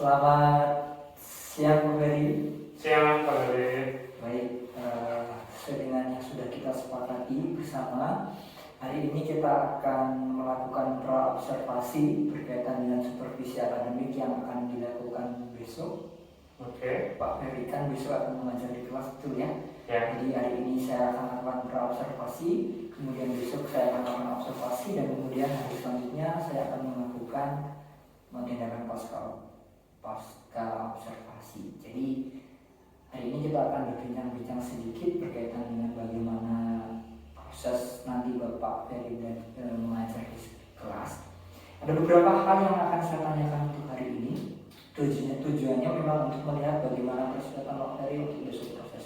Selamat siang Pak Ferry. Siang Pak Ferry. Baik, sesuai dengan yang sudah kita sepakati bersama, hari ini kita akan melakukan pra-observasi berkaitan dengan supervisi akademik yang akan dilakukan besok. Oke. Pak Ferry kan besok akan mengajar di kelas, betul ya? Ya. Jadi hari ini saya akan melakukan pra-observasi, kemudian besok saya akan melakukan observasi, dan kemudian hari selanjutnya saya akan melakukan tindakan pasca observasi. Jadi hari ini kita akan berbincang-bincang sedikit berkaitan dengan bagaimana proses nanti Bapak Ferry mengajar di kelas. Ada beberapa hal yang akan saya tanyakan untuk hari ini. Tujuannya memang untuk melihat bagaimana persiapan Bapak Ferry untuk besok proses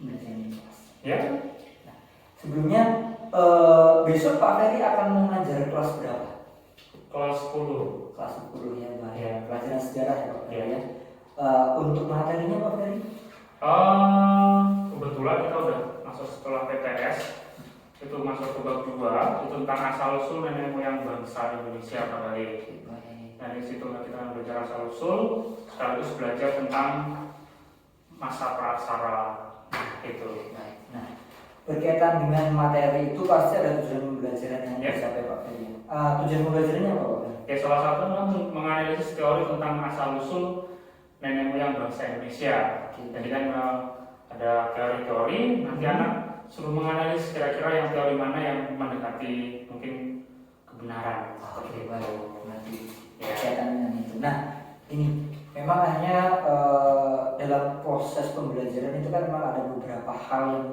belajar di kelas. Ya. Nah, sebelumnya besok Pak Ferry akan mengajar kelas berapa? Kelas 10. Kelas 10 ya, Pak. Ya. Pelajaran sejarah ya Pak Ferry Ya. ya. Untuk materinya Pak Ferry? Kebetulan kita udah masuk setelah PTS, itu masuk ke bab 2, itu tentang asal usul nenek moyang bangsa Indonesia Pak Ferry. Dan di situ kita belajar asal usul, sekaligus belajar tentang masa praksara itu. Nah, berkaitan dengan materi itu pasti ada tujuan pembelajaran yang Ya. dicapai Pak Ferry. Tujuan pembelajarannya apa Pak Ferry? Ya, salah satu adalah menganalisis teori tentang asal usul nenek moyang bangsa Indonesia. Jadi kan ada teori-teori, nanti anak suruh menganalisis kira-kira yang teori mana yang mendekati mungkin kebenaran. Oke, baik. Nanti Ya. berkaitan dengan itu. Nah, ini memang hanya dalam proses pembelajaran itu kan memang ada beberapa hal yang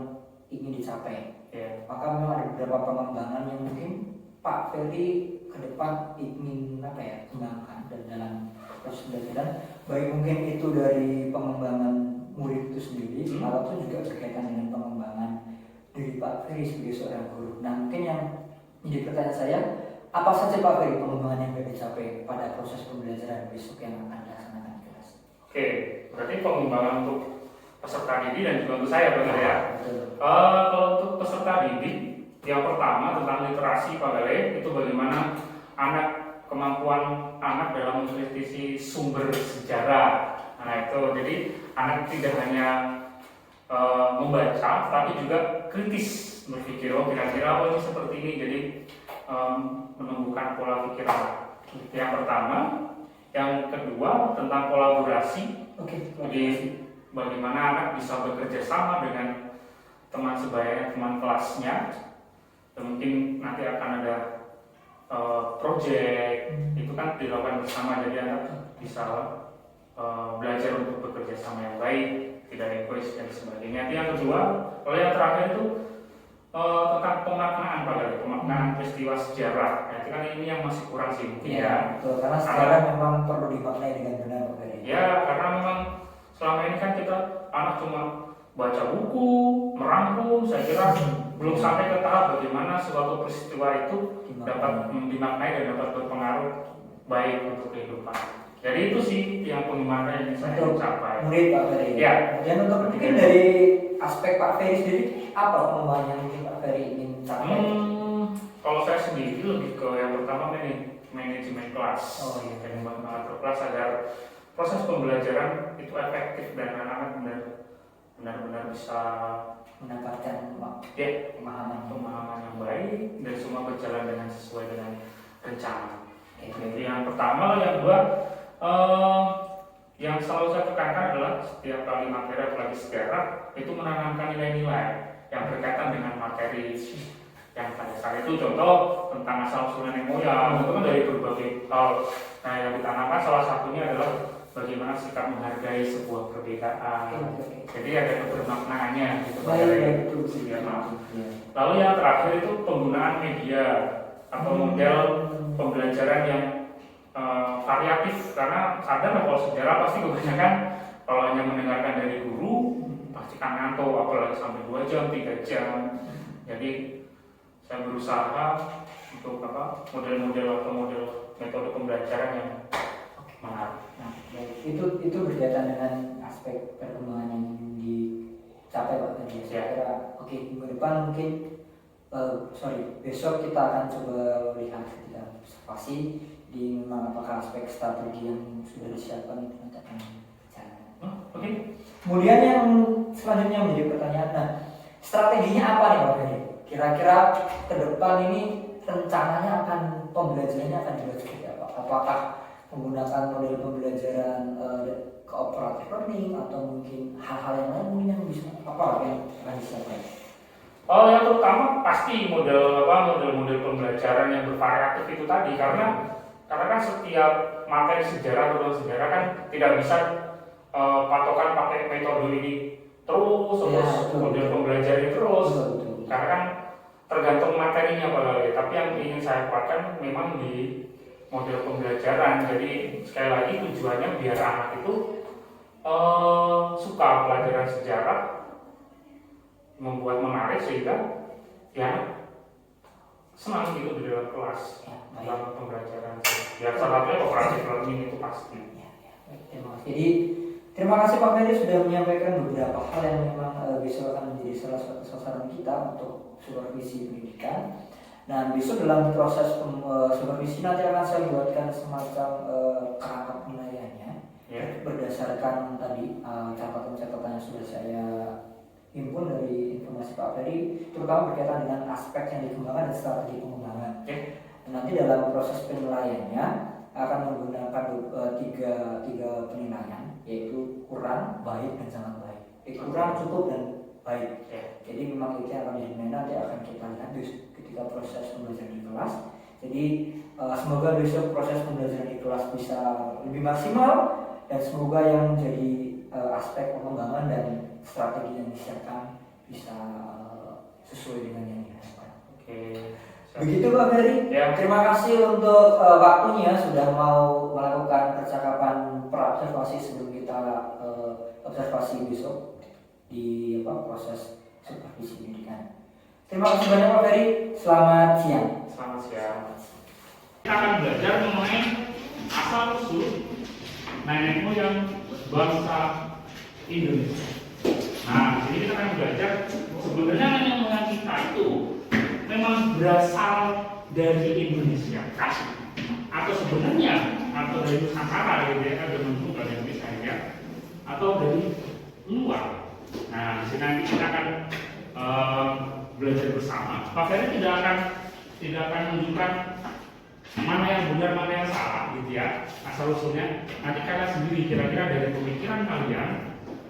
ingin dicapai. Ya. Maka memang ada beberapa pengembangan yang mungkin Pak Ferry ke depan ingin kembangkan dan dalam proses pembelajaran, baik mungkin itu dari pengembangan murid itu sendiri ataupun juga berkaitan dengan pengembangan dari Pak Ferry sebagai seorang guru. Nah, mungkin yang menjadi pertanyaan saya, apa saja Pak Ferry pengembangan yang bisa dicapai pada proses pembelajaran besok yang akan dilaksanakan di kelas? Oke, berarti pengembangan untuk peserta didik dan juga untuk saya benar ya. Betul. Kalau untuk peserta didik, yang pertama tentang literasi Pak Gale, itu bagaimana kemampuan anak dalam mengkritisi sumber sejarah. Nah itu, jadi anak tidak hanya membaca, tapi juga kritis berpikir, oh kira-kira apa ini seperti ini, jadi menumbuhkan pola pikir anak. Yang pertama. Yang kedua tentang kolaborasi. Oke. Jadi bagaimana anak bisa bekerja sama dengan teman sebaya, teman kelasnya. Dan mungkin nanti akan ada project, itu kan dilakukan bersama, jadi anak bisa belajar untuk bekerja sama yang baik, tidak egois dan sebagainya. Yang kedua, kalau yang terakhir itu tentang pemaknaan Pak Gali, pemaknaan peristiwa sejarah. Nah, itu kan ini yang masih kurang sih mungkin ya. Betul, karena sejarah memang perlu dimaknai dengan benar Pak Ferry. Ya, karena memang selama ini kan kita anak cuma baca buku, merangkum, saya kira belum sampai ke tahap bagaimana suatu peristiwa itu dapat dimaknai dan dapat berpengaruh baik untuk kehidupan. Jadi itu sih yang pengembangan yang saya capai. Murid Pak Ferry. Ya. Dan untuk mungkin dari aspek Pak Ferry sendiri, apa pengembangan yang mungkin Pak Ferry ingin capai? Kalau saya sendiri lebih ke yang pertama manajemen kelas. Jadi mengatur kelas agar proses pembelajaran itu efektif dan anak-anak benar-benar bisa mendapatkan pemahaman yang baik dan semua berjalan dengan sesuai dengan rencana. Jadi yang pertama, yang kedua, yang selalu saya tekankan adalah setiap kali materi apalagi sejarah itu menanamkan nilai-nilai yang berkaitan dengan materi yang pada saat itu. Contoh tentang asal usul nenek moyang itu kan dari berbagai hal. Nah, yang ditanamkan salah satunya adalah bagaimana sikap menghargai sebuah perbedaan. Jadi ada kebermaknaannya gitu. Lalu yang terakhir itu penggunaan media atau model pembelajaran yang variatif, karena sadar kalau sejarah pasti kebanyakan kalau hanya mendengarkan dari guru pasti kan ngantuk, apalagi sampai 2 jam, 3 jam. Jadi saya berusaha untuk model-model atau model metode pembelajaran yang menarik. Nah, itu berkaitan dengan aspek perkembangan yang dicapai Pak tadi. Saya kira minggu depan mungkin besok kita akan coba lihat kita observasi. Jadi memang apakah aspek strategi yang sudah disiapkan itu nanti akan berjalan. Oke. Kemudian yang selanjutnya menjadi pertanyaan, nah strateginya apa nih Pak Ferry? Kira-kira ke depan ini rencananya akan pembelajarannya akan dibuat seperti apa? Apakah menggunakan model pembelajaran cooperative learning atau mungkin hal-hal yang lain mungkin yang bisa apa yang akan disiapkan? Yang terutama pasti model-model pembelajaran yang bervariatif itu tadi, karena kan setiap materi sejarah atau sejarah kan tidak bisa patokan pakai metode ini terus model pembelajaran terus, karena kan tergantung materinya Pak. Tapi yang ingin saya kuatkan memang di model pembelajaran. Jadi sekali lagi tujuannya biar anak itu suka pelajaran sejarah, membuat menarik sehingga ya senang gitu di dalam kelas dalam pembelajaran. Ya salah satunya cooperative learning itu pasti. Terima kasih. Jadi terima kasih Pak Ferry sudah menyampaikan beberapa hal yang memang besok akan menjadi salah satu sasaran kita untuk supervisi pendidikan. Nah besok dalam proses supervisi nanti akan saya buatkan semacam kerangka penilaiannya berdasarkan tadi catatan-catatan yang sudah saya himpun dari informasi Pak Ferry, terutama berkaitan dengan aspek yang dikembangkan dan strategi pengembangan. Nanti dalam proses penilaiannya akan menggunakan tiga penilaian, yaitu kurang, baik, dan sangat baik. Kurang, cukup, dan baik. Jadi memang itu yang akan dinilai nanti akan kita lihat ketika proses pembelajaran di kelas. Jadi semoga besok proses pembelajaran di kelas bisa lebih maksimal dan semoga yang menjadi aspek pengembangan dan strategi yang disiapkan bisa sesuai dengan yang diharapkan. Begitu Pak Ferry. Terima kasih untuk waktunya sudah mau melakukan percakapan praobservasi sebelum kita observasi besok di proses supervisi pendidikan. Terima kasih banyak Pak Ferry. Selamat siang. Selamat siang. Kita akan belajar mengenai asal usul nenek moyang bangsa Indonesia. Nah, jadi kita akan belajar sebenarnya nenek moyang kita itu memang berasal dari Indonesia atau sebenarnya atau dari Nusantara gitu ya, ada menunjukkan Indonesia ya, atau dari luar. Nah, di sini nanti kita akan belajar bersama. Pak Ferry tidak akan menunjukkan mana yang benar mana yang salah gitu ya, asal usulnya nanti kalian sendiri kira-kira dari pemikiran kalian,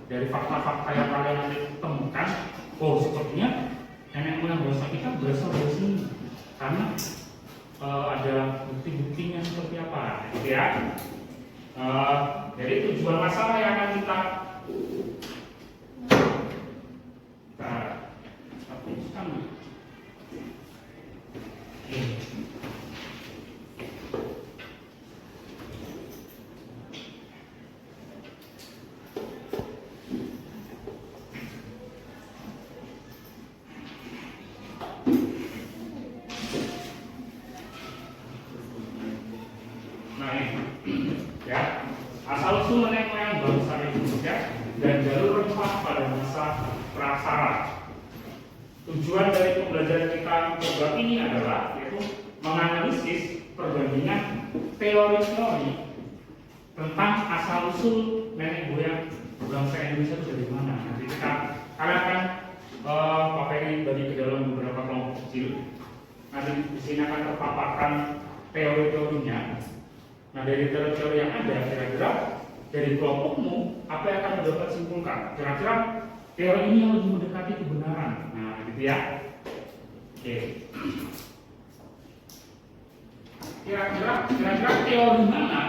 dari fakta-fakta yang kalian nanti temukan, oh sepertinya nenek moyang bangsa kita berasal dari sini karena ada bukti-buktinya seperti apa gitu ya. Jadi tujuan masalah yang akan kita hapuskan. Asal-usul nenek moyang bangsa Indonesia dan jalur rempah pada masa prasarat. Tujuan dari pembelajaran kita bab ini adalah yaitu menganalisis perbandingan teori-teori tentang asal-usul nenek moyang bangsa Indonesia itu dari mana. Nanti kalian akan Pak Ferry bagi ke dalam beberapa kelompok kecil. Nanti di sini akan terpaparkan teori-teorinya. Nah dari teori-teori yang ada, kira-kira dari kelompokmu apa yang akan dapat simpulkan? Kira-kira teori ini yang lebih mendekati kebenaran. Nah gitu ya. Oke. Kira-kira teori mana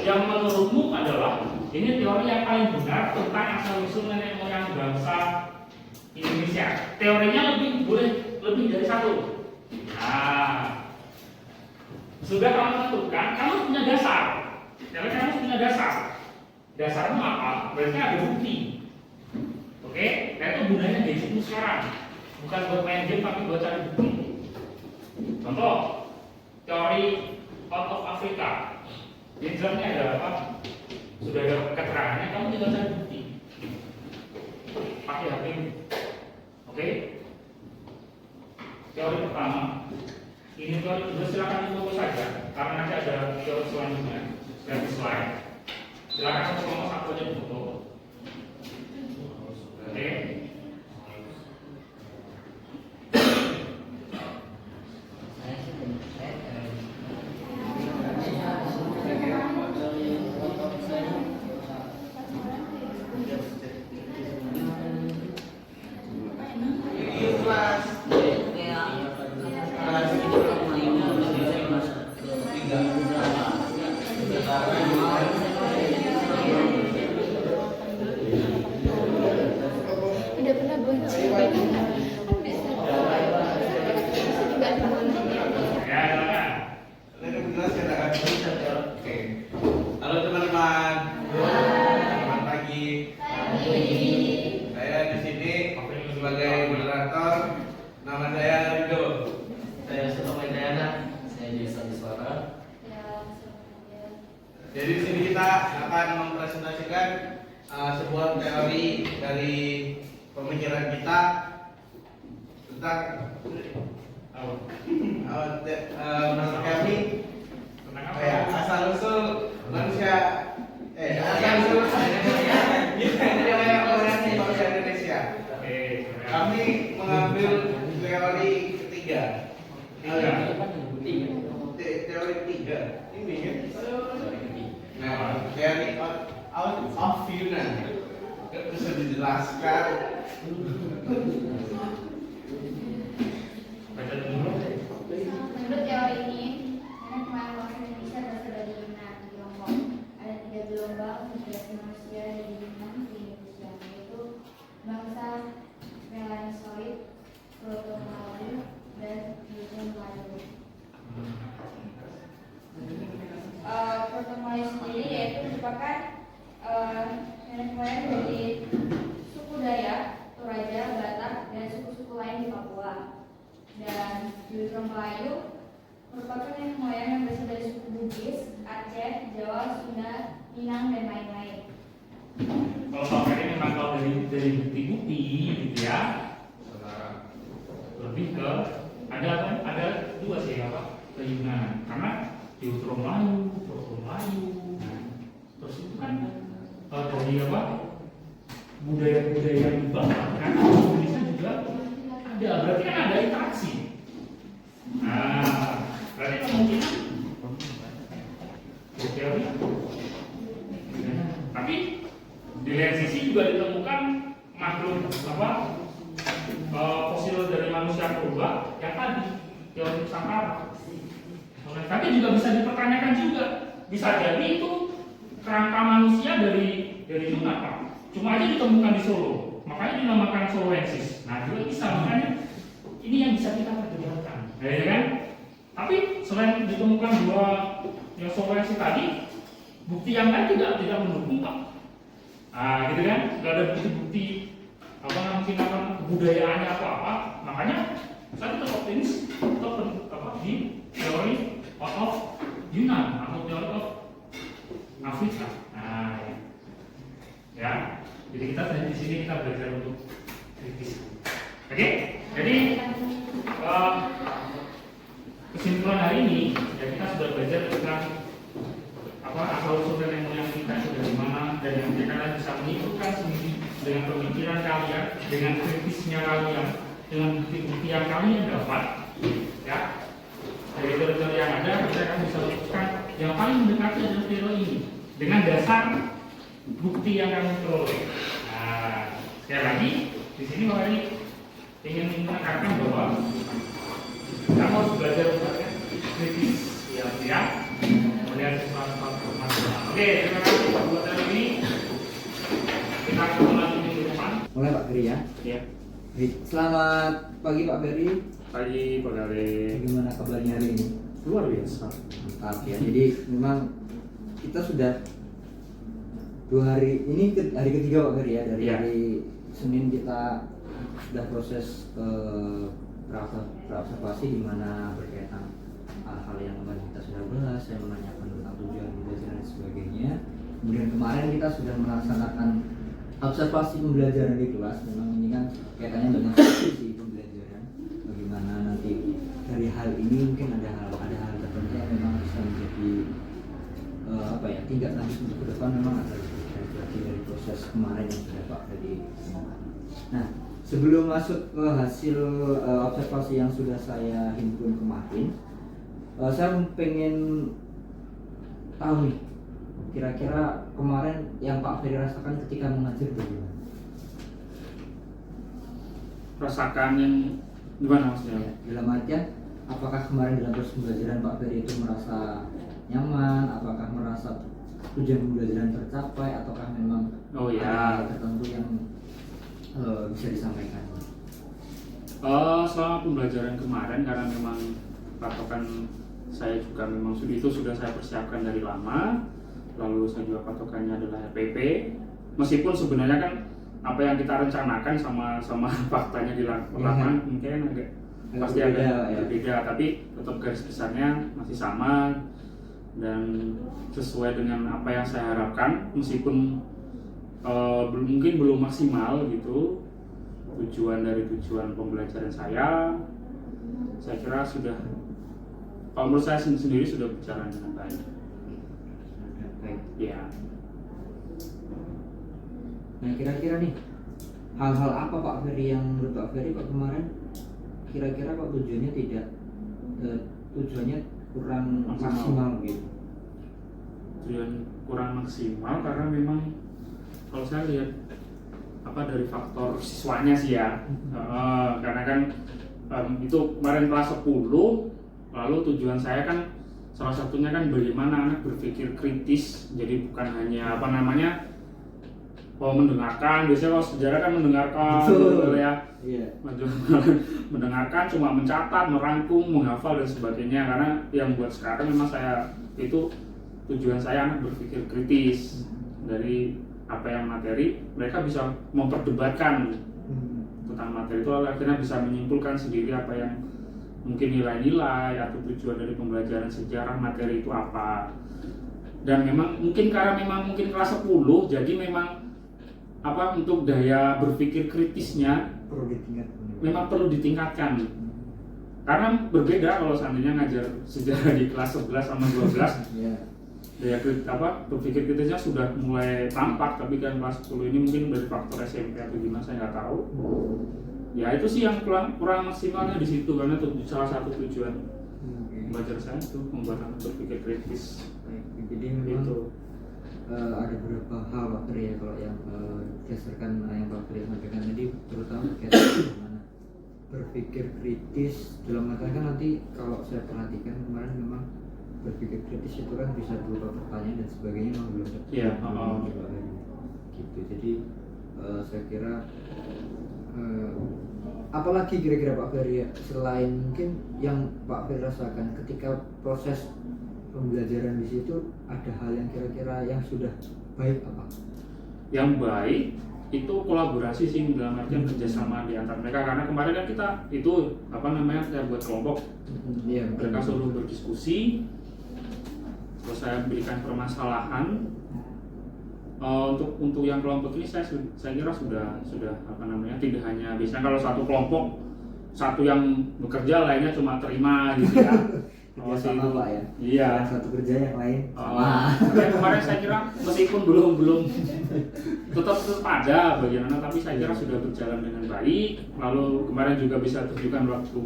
yang menurutmu adalah ini teori yang paling benar tentang asal-usul nenek moyang bangsa Indonesia? Teorinya boleh lebih dari satu. Nah, sudah kamu tentukan, kamu punya dasar. Karena kamu punya dasar. Dasarnya apa? Berarti ada bukti. Oke? Nah itu gunanya gadgetmu sekarang. Bukan buat main game tapi buat cari bukti. Contoh, teori out of Africa. Di dalamnya ada apa? Sudah ada keterangannya, kamu tinggal cari bukti. Pakai HP. Oke? Teori pertama. Ini teori silakan difoto saja karena nanti ada teori selanjutnya dari slide. Silakan satu nomor satu aja difoto. Oke. Udah pernah bonceng Ya, silakan. Oke. Halo teman-teman. Selamat pagi. Saya di sini sebagai moderator. Nama saya Rido. Saya Suto Maidana, saya Jason Iswara. Jadi di sini kita akan mempresentasikan sebuah teori dari pemikiran kita tentang menurut kami asal usul manusia asal usul bangsa Indonesia. Kami mengambil teori ketiga. Teori ketiga ini kan. Nah, teori out of Yunan bisa dijelaskan. Baca dulu. Menurut teori ini, nenek moyang bangsa Indonesia berasal dari Yunan, Tiongkok. Ada 3 gelombang migrasi manusia dari Yunan ke Indonesia, yaitu bangsa Melanosoid, Proto-Melayu, dan Proto-Melayu. Proto-Melayu sendiri yaitu merupakan nenek moyang dari suku Dayak, Toraja, Batak, dan suku-suku lain di Papua. Dan Proto-Melayu merupakan nenek moyang yang berasal dari suku Bugis, Aceh, Jawa, Sunda, Minang, dan lain-lain. Kalau pakai memang kalau dari bukti-bukti gitu ya, lebih ke ada dua sih apa ke Yunan karena Proto-Melayu, terus itu kan dari apa budaya-budaya yang dibawa kan Indonesia juga ada, berarti kan ada interaksi. Nah, berarti kemungkinan teori. Tapi di lain sisi juga ditemukan makhluk apa fosil dari manusia purba yang tadi teori Nusantara. Tapi juga bisa dipertanyakan juga, bisa jadi itu kerangka manusia dari Yunan Pak. Cuma aja ditemukan di Solo, makanya dinamakan Soloensis. Nah juga bisa, makanya ini yang bisa kita perdebatkan, ya kan? Tapi selain ditemukan dua yang Soloensis tadi, bukti yang lain tidak mendukung Pak. Nah gitu kan, nggak ada bukti apa namanya kebudayaannya atau apa, makanya saya tetap optimis di teori of Yunan atau teori of Afrika. Nah, ya. Jadi kita di sini kita belajar untuk kritis. Oke? Jadi kesimpulan hari ini ya kita sudah belajar tentang apa asal usul nenek moyang kita itu dari mana dan yang kalian bisa mengikutkan sendiri dengan pemikiran kalian, dengan kritisnya kalian, dengan bukti-bukti yang kalian dapat, ya. Dari teori yang ada, kita akan bisa lakukan yang paling mendekati adalah teori ini dengan dasar bukti yang kami peroleh. Nah, sekali lagi di sini Pak Eri ingin menekankan bahwa kita harus belajar untuk kritis, ya, melihat sesuatu masalah. Oke, terima kasih buat hari ini. Kita ketemu lagi minggu depan. Mulai Pak Beri ya. Ya. Selamat pagi Pak Beri. Pagi Pak Gare. Bagaimana kabarnya hari ini? Luar biasa. Mantap ya. Jadi memang kita sudah 2 hari ini hari ketiga Pak Beri ya dari Ya. hari Senin kita sudah proses observasi di mana berkaitan hal-hal yang kemarin kita sudah bahas, saya menanyakan tentang tujuan belajar dan sebagainya. Kemudian kemarin kita sudah melaksanakan observasi pembelajaran di kelas. Memang ini kan kaitannya dengan sisi pembelajaran. Bagaimana nanti dari hal ini mungkin kemarin yang sudah Pak Ferry. Nah, sebelum masuk ke hasil observasi yang sudah saya himpun kemarin, saya pengen tahu nih, kira-kira kemarin yang Pak Ferry rasakan ketika mengajar bagaimana? Rasakan yang gimana maksudnya? Ya, dalam artian, apakah kemarin dalam proses pembelajaran Pak Ferry itu merasa nyaman, apakah merasa tujuan pembelajaran tercapai, ataukah memang ada hal tertentu yang bisa disampaikan? Selama pembelajaran kemarin, karena memang patokan saya juga memang sudah saya persiapkan dari lama, lalu saya juga patokannya adalah RPP. Meskipun sebenarnya kan apa yang kita rencanakan sama faktanya di lapangan mungkin pasti agak berbeda, tapi tetap garis besarnya masih sama dan sesuai dengan apa yang saya harapkan, meskipun mungkin belum maksimal gitu tujuan pembelajaran saya kira sudah, kalau menurut saya sendiri sudah berjalan dengan baik. Ya. Nah, kira-kira nih hal-hal apa Pak Ferry yang menurut Pak Ferry Pak kemarin kira-kira kok tujuannya kurang maksimal gitu? Tujuan kurang maksimal karena memang kalau saya lihat dari faktor siswanya sih ya, karena kan itu kemarin kelas 10, lalu tujuan saya kan salah satunya kan bagaimana anak berpikir kritis, jadi bukan hanya mendengarkan. Biasanya kalau sejarah kan mendengarkan gitu ya, mendengarkan cuma mencatat, merangkum, menghafal dan sebagainya. Karena yang buat sekarang memang saya itu tujuan saya anak berpikir kritis dari apa yang materi, mereka bisa memperdebatkan tentang materi itu, akhirnya bisa menyimpulkan sendiri apa yang mungkin nilai-nilai atau tujuan dari pembelajaran sejarah materi itu apa. Dan memang mungkin kelas 10, jadi memang untuk daya berpikir kritisnya memang perlu ditingkatkan. Karena berbeda kalau seandainya ngajar sejarah di kelas 11 sama 12. Daya berpikir kritisnya sudah mulai tampak, tapi kan kelas 10 ini mungkin dari faktor SMP atau gimana saya nggak tahu. Ya itu sih yang kurang maksimalnya di situ, karena itu salah satu tujuan belajar saya itu membuat anak berpikir kritis. Jadi memang itu ada beberapa hal Pak Ferry ya, kalau yang berdasarkan yang Pak Ferry sampaikan tadi, terutama bagaimana berpikir kritis dalam artian kan nanti kalau saya perhatikan kemarin memang berpikir kritis itu kan bisa berupa pertanyaan dan sebagainya, memang belum gitu. Jadi saya kira apalagi kira-kira Pak Ferry selain mungkin yang Pak Ferry rasakan ketika proses pembelajaran di situ, ada hal yang kira-kira yang sudah baik apa? Yang baik itu kolaborasi sih, dalam artian kerjasama di antar mereka. Karena kemarin kan kita itu saya buat kelompok, mereka suruh berdiskusi, terus saya berikan permasalahan. Untuk yang kelompok ini saya kira sudah tidak hanya biasanya kalau satu kelompok satu yang bekerja lainnya cuma terima gitu ya. Sama Pak ya. Iya. Yang satu kerja yang lain. Kemarin saya kira meskipun belum tetap ada bagaimana, tapi saya kira sudah berjalan dengan baik. Lalu kemarin juga bisa tunjukkan waktu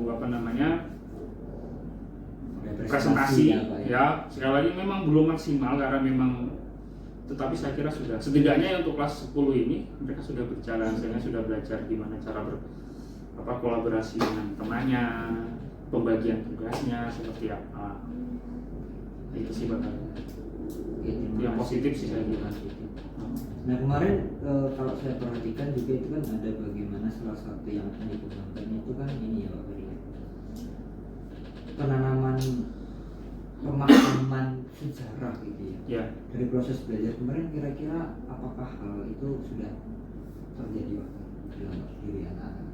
presentasi ya. Sekali lagi memang belum maksimal karena memang, tetapi saya kira sudah, setidaknya untuk kelas 10 ini mereka sudah berjalan, sehingga sudah belajar gimana cara kolaborasi dengan temannya, pembagian tugasnya seperti apa. Itu sih itu yang positif sih saya kira. Nah kemarin kalau saya perhatikan juga itu kan ada bagaimana salah satu yang akan dikembangkan itu kan ini ya Pak Ferry, penanaman pemahaman sejarah gitu ya. Dari proses belajar kemarin kira-kira apakah hal itu sudah terjadi dalam diri anak-anak?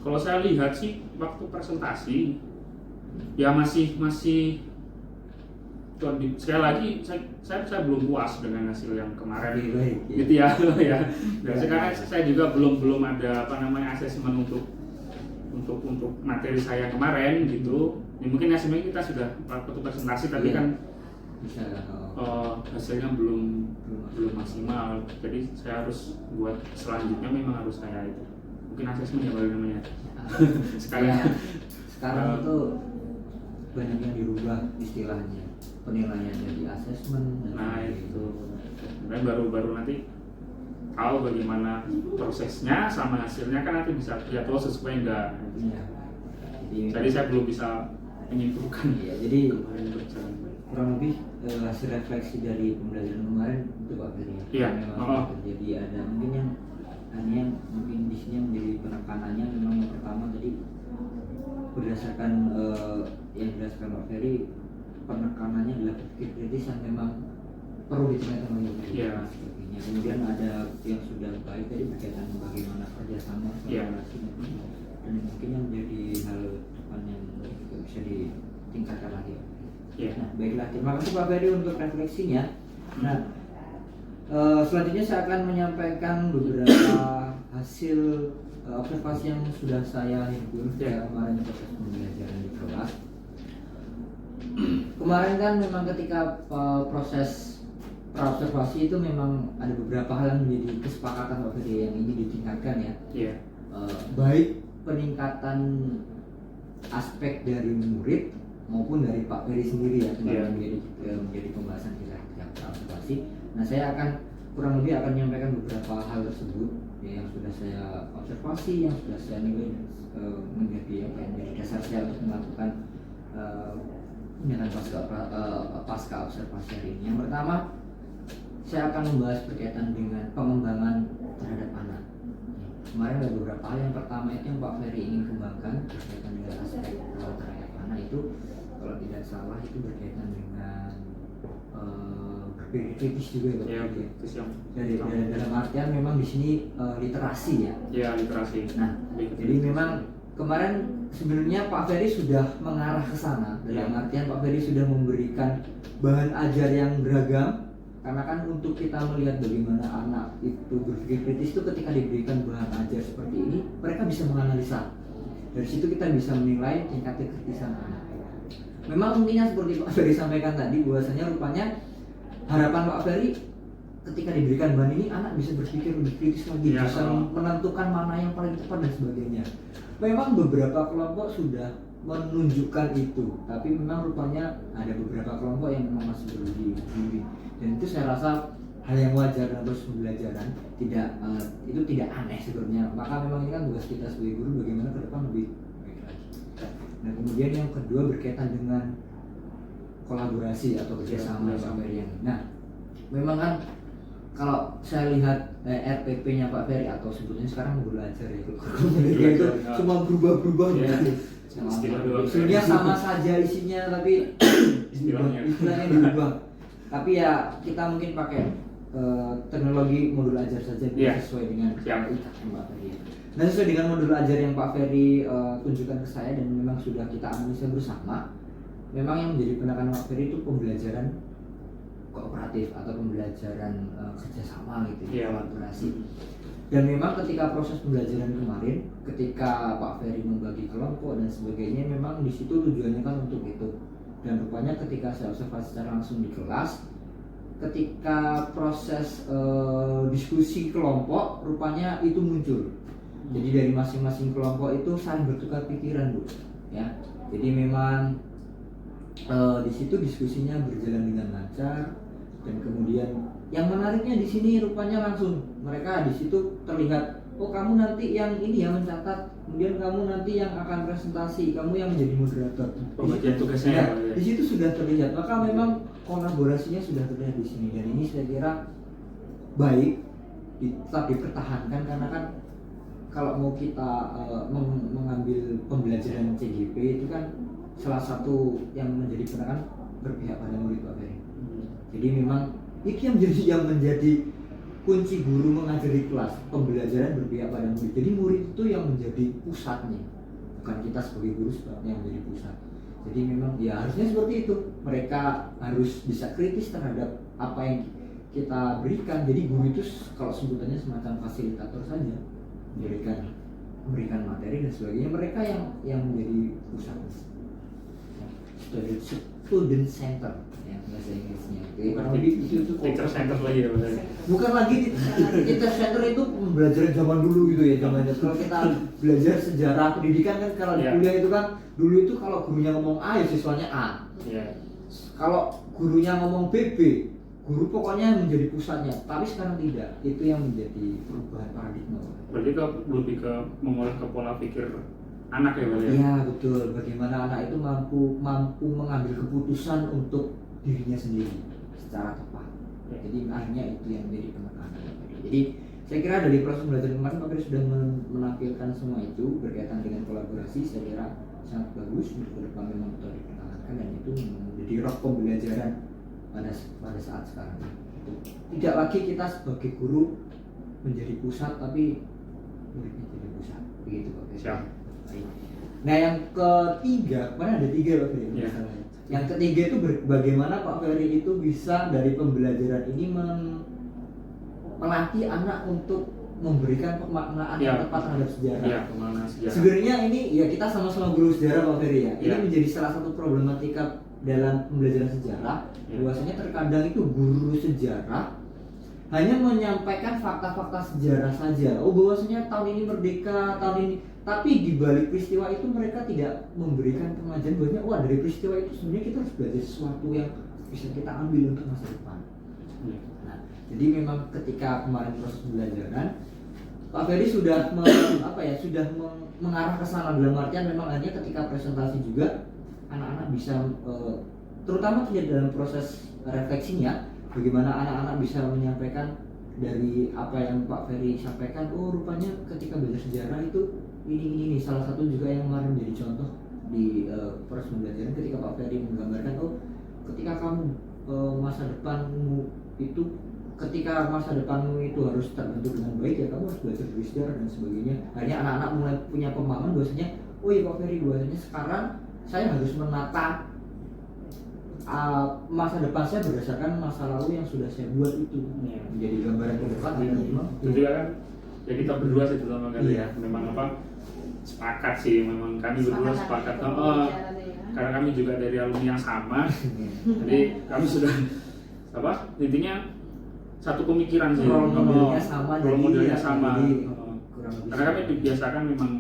Kalau saya lihat sih waktu presentasi ya masih sekali lagi saya belum puas dengan hasil yang kemarin gitu ya. Dan sekarang saya juga belum ada asesmen untuk materi saya kemarin gitu. Ya, mungkin hasilnya kita sudah waktu presentasi, tapi kan bisa hasilnya belum maksimal, jadi saya harus buat selanjutnya memang harus saya itu mungkin asesmen ya kalau namanya sekalian. Ya, sekarang itu banyak yang dirubah istilahnya, penilaian jadi asesmen dan Nah sebagainya. itu dan baru nanti tahu bagaimana prosesnya sama hasilnya kan nanti bisa lihat sesuai enggak. Iya. Jadi saya belum bisa menyimpulkan. Iya, jadi kemarin berjalan baik. kurang lebih hasil refleksi dari pembelajaran kemarin itu Pak Ferry. Iya. Memang terjadi ada mungkin yang mungkin di sini yang menjadi penekanannya memang yang pertama tadi berdasarkan yang dijelaskan Pak Ferry, penekanannya adalah berpikir kritis yang memang perlu ditingkatkan oleh Pak Ferry. Iya. Sebagainya. Kemudian ada yang sudah baik tadi berkaitan bagaimana kerjasama Iya. kolaborasi dan mungkin yang menjadi hal depan yang juga bisa ditingkatkan lagi. Iya. Nah, baiklah, terima kasih Pak Ferry untuk refleksinya. Nah, selanjutnya saya akan menyampaikan beberapa hasil observasi yang sudah saya himpun Ya. kemarin proses pembelajaran di kelas. Kemarin kan memang ketika proses praobservasi itu memang ada beberapa hal yang menjadi kesepakatan Pak Ferry yang ini ditingkatkan ya. Iya. Baik peningkatan aspek dari murid maupun dari Pak Ferry sendiri ya, kemarin menjadi pembahasan kita ketika praobservasi. Nah, saya akan kurang lebih akan menyampaikan beberapa hal tersebut ya, yang sudah saya observasi, yang sudah saya nilai menjadi dasar saya untuk melakukan penilaian pasca observasi hari ini. Yang pertama, saya akan membahas berkaitan dengan pengembangan terhadap anak. Kemarin ada beberapa hal. Yang pertama itu yang Pak Ferry ingin kembangkan berkaitan dengan aspek terhadap anak itu, kalau tidak salah itu berkaitan dengan berpikir kritis juga ya Pak Ya, Ferry. terus yang Dari dalam artian memang di sini literasi ya. ya literasi. Nah, jadi memang kemarin sebenarnya Pak Ferry sudah mengarah ke sana. Dalam artian Pak Ferry sudah memberikan bahan ajar yang beragam. Karena kan untuk kita melihat bagaimana anak itu berpikir kritis itu ketika diberikan bahan ajar seperti ini, mereka bisa menganalisa. Dari situ kita bisa menilai tingkat kekritisan anak. Memang mungkin yang seperti Pak Ferry sampaikan tadi, bahwasanya rupanya harapan Pak Ferry ketika diberikan bahan ini anak bisa berpikir lebih kritis lagi, Ya, bisa menentukan mana yang paling tepat dan sebagainya. Memang beberapa kelompok sudah menunjukkan itu, tapi memang rupanya ada beberapa kelompok yang memang masih perlu dibimbing. Dan itu saya rasa hal yang wajar dalam proses pembelajaran, itu tidak aneh sebenarnya. Maka memang ini kan tugas kita sebagai guru bagaimana ke depan lebih baik lagi. Nah, kemudian yang kedua berkaitan dengan kolaborasi atau kerjasama Pak Ferry. Nah, memang kan kalau saya lihat RPP-nya Pak Ferry atau sebetulnya sekarang mau belajar ya, itu semua berubah-berubah gitu. Sebenarnya sama saja isinya tapi istilahnya diubah. Tapi ya kita mungkin pakai teknologi modul ajar saja sesuai dengan Pak Ferry. Nah, sesuai dengan modul ajar yang Pak Ferry tunjukkan ke saya dan memang sudah kita analisa bersama. Memang yang menjadi penekanan Pak Ferry itu pembelajaran kooperatif atau pembelajaran kerjasama gitu, kolaborasi. Dan memang ketika proses pembelajaran kemarin, ketika Pak Ferry membagi kelompok dan sebagainya, memang di situ tujuannya kan untuk itu. Dan rupanya ketika saya observasi secara langsung di kelas, ketika proses diskusi kelompok, rupanya itu muncul. Jadi dari masing-masing kelompok itu saling bertukar pikiran, Bu. Ya, jadi memang di situ diskusinya berjalan dengan lancar. Dan kemudian yang menariknya di sini rupanya langsung mereka di situ terlihat, oh kamu nanti yang ini ya mencatat, kemudian kamu nanti yang akan presentasi, kamu yang menjadi moderator. Pembagian tugasnya. Di situ sudah terlihat, maka memang kolaborasinya sudah terlihat di sini. Dan ini saya kira baik, tetap dipertahankan karena kan kalau mau kita mengambil pembelajaran CGP itu kan salah satu yang menjadi penekanan berpihak pada murid Pak Ferry. Jadi memang itu yang menjadi kunci guru mengajari kelas, pembelajaran berpihak pada murid. Jadi murid itu yang menjadi pusatnya, bukan kita sebagai guru yang menjadi pusat. Jadi memang ya harusnya seperti itu. Mereka harus bisa kritis terhadap apa yang kita berikan. Jadi guru itu kalau sebutannya semacam fasilitator saja, memberikan materi dan sebagainya. Mereka yang menjadi pusat. student center ya bahasa Inggrisnya. Jadi kurang lebih itu Teacher center lagi ya Mas. bukan lagi teacher center itu pembelajaran zaman dulu gitu ya zamannya. Kalau kita belajar sejarah pendidikan kan kalau di Iya. kuliah itu kan dulu itu kalau gurunya ngomong A ya siswanya A. Iya. Kalau gurunya ngomong BB, guru pokoknya yang menjadi pusatnya. Tapi sekarang tidak. Itu yang menjadi perubahan paradigma. Berarti lebih ke mengolah ke pola pikir anak ya Mas ya. Iya betul. Bagaimana anak itu mampu mengambil keputusan untuk dirinya sendiri secara tepat. Ya. Jadi akhirnya itu yang menjadi penekanan. Jadi saya kira dari proses belajar kemarin Pak Ferry sudah menampilkan semua itu berkaitan dengan kolaborasi. Saya kira sangat bagus untuk ke depan memang betul dipertahankan dan itu menjadi roh pembelajaran pada saat sekarang. Tidak lagi kita sebagai guru menjadi pusat tapi muridnya jadi pusat. Begitu Pak Ferry. Siap. Baik. Nah yang ketiga, kemarin ada 3 Pak Ferry Iya. masalahnya. Yang ketiga itu bagaimana Pak Ferry itu bisa dari pembelajaran ini melatih anak untuk memberikan pemaknaan Iya. yang tepat terhadap sejarah. Iya, kemana sejarah. Sebenarnya ini ya kita sama-sama guru sejarah Pak Ferry ya. Ini Iya. menjadi salah satu problematika dalam pembelajaran sejarah. Iya. Bahwasanya terkadang itu guru sejarah hanya menyampaikan fakta-fakta sejarah saja. Oh bahwasanya tahun ini merdeka, tahun ini. Tapi di balik peristiwa itu mereka tidak memberikan pengajaran bahwasanya wah dari peristiwa itu sebenarnya kita harus belajar sesuatu yang bisa kita ambil untuk masa depan. Iya. Nah, jadi memang ketika kemarin proses pembelajaran Pak Ferry sudah sudah mengarah ke sana dalam artian memang hanya ketika presentasi juga anak-anak bisa terutama tidak dalam proses refleksinya bagaimana anak-anak bisa menyampaikan dari apa yang Pak Ferry sampaikan. Oh rupanya ketika belajar sejarah itu ini salah satu juga yang kemarin menjadi contoh di proses pembelajaran ketika Pak Ferry menggambarkan oh ketika kamu masa depanmu itu harus terbentuk dengan baik ya kamu harus belajar dari sejarah dan sebagainya. Akhirnya anak-anak mulai punya pemahaman bahwasanya oh iya Pak Ferry bahwasanya sekarang saya harus menata masa depan saya berdasarkan masa lalu yang sudah saya buat itu. Iya. Menjadi gambaran ke depan dan memang Itu juga kan ya kita berdua sih terutama kan Iya. ya. Memang apa sepakat sih memang kami berdua sepakat. Karena kami juga dari alumni yang sama. Jadi kami sudah intinya satu pemikiran sih. role modelnya sama Role modelnya ya, sama. jadi kurang lebih Karena kami sama. dibiasakan memang